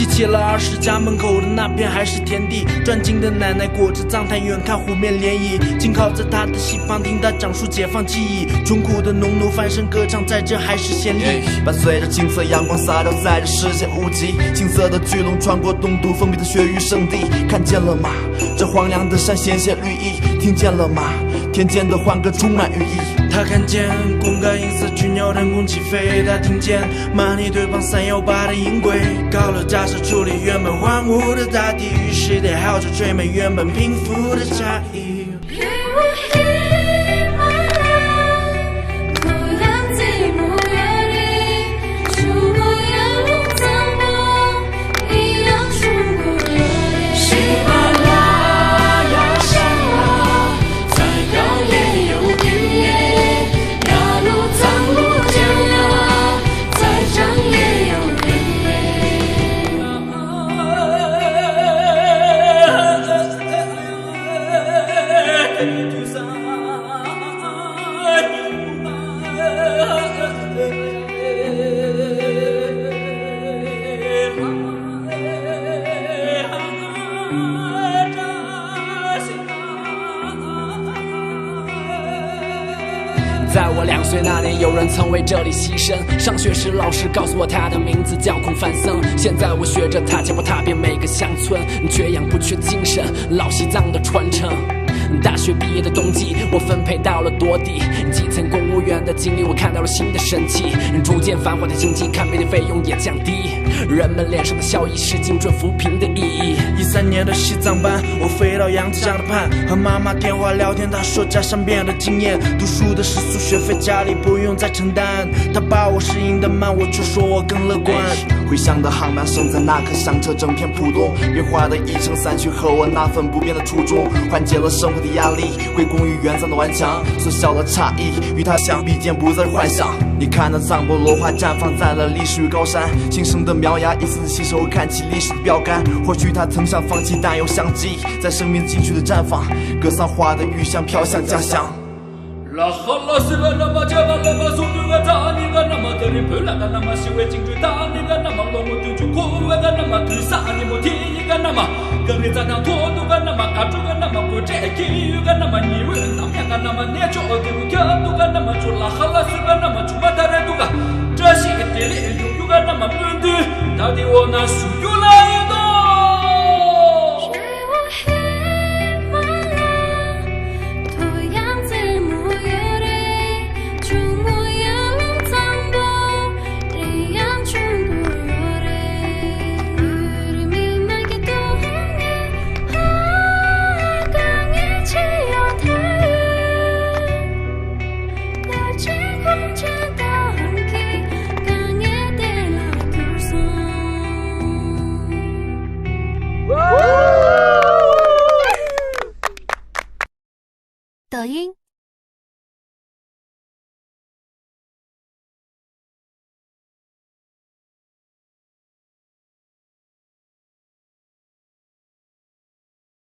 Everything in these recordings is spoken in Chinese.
记起了20家门口的那片海市天地，转经的奶奶裹着藏滩，远看湖面涟漪，紧靠着她的膝旁，听她讲述解放记忆。穷苦的农奴翻身歌唱，在这海市鲜丽，伴随着金色阳光洒掉在这世界无极。青色的巨龙穿过东都封闭的雪域圣地，看见了吗？这荒凉的山鲜血绿意，听见了吗？田间的欢歌充满寓意。他看见公鸽银色巨鸟腾空起飞，他听见马尼对旁318的音轨，高楼大厦矗立原本荒芜的大地，于是得号着吹灭原本贫富的差异。在我2岁那年，有人曾为这里牺牲。上学时，老师告诉我他的名字叫孔繁森。现在我学着他，脚步踏遍每个乡村，缺氧不缺精神，老西藏的传承。大学毕业的冬季，我分配到了多地，基层公务员的经历，我看到了新的生气。逐渐繁华的经济，看病的费用也降低，人们脸上的笑意是精准扶贫的意义。13年的西藏班，我飞到扬子江的畔，和妈妈电话聊天，她说家乡变的惊艳，读书的食宿学费家里不用再承担，她把我适应的慢，我却说我更乐观。回乡的航班声在那颗响彻整片浦东，变化的一城三区和我那份不变的初衷，缓解了生活的压力，归功于原藏的顽强，缩小了差异，与他相比间不再幻想。你看那藏波罗花绽放在了历史与高山，新生的苗芽一丝细手看起历史的标杆，或许他曾想放弃，但又相继在生命禁区的绽放，格桑花的余香飘向家乡。La hala siga nama jaga lama sudu ga tani ga nama dari pula ga nama siwe jingju tani ga nama longu tuju kuwe ga nama tuisa ani moti ga nama gari zana todu ga nama kaju ga nama kuje ki ga nama niwe namya ga nama necho ogiru kyadu ga nama chula hala siga nama chuma tare du ga jashi itili yu ga nama mundi tadi wona suyu la yudo抖音。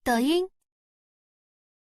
抖音。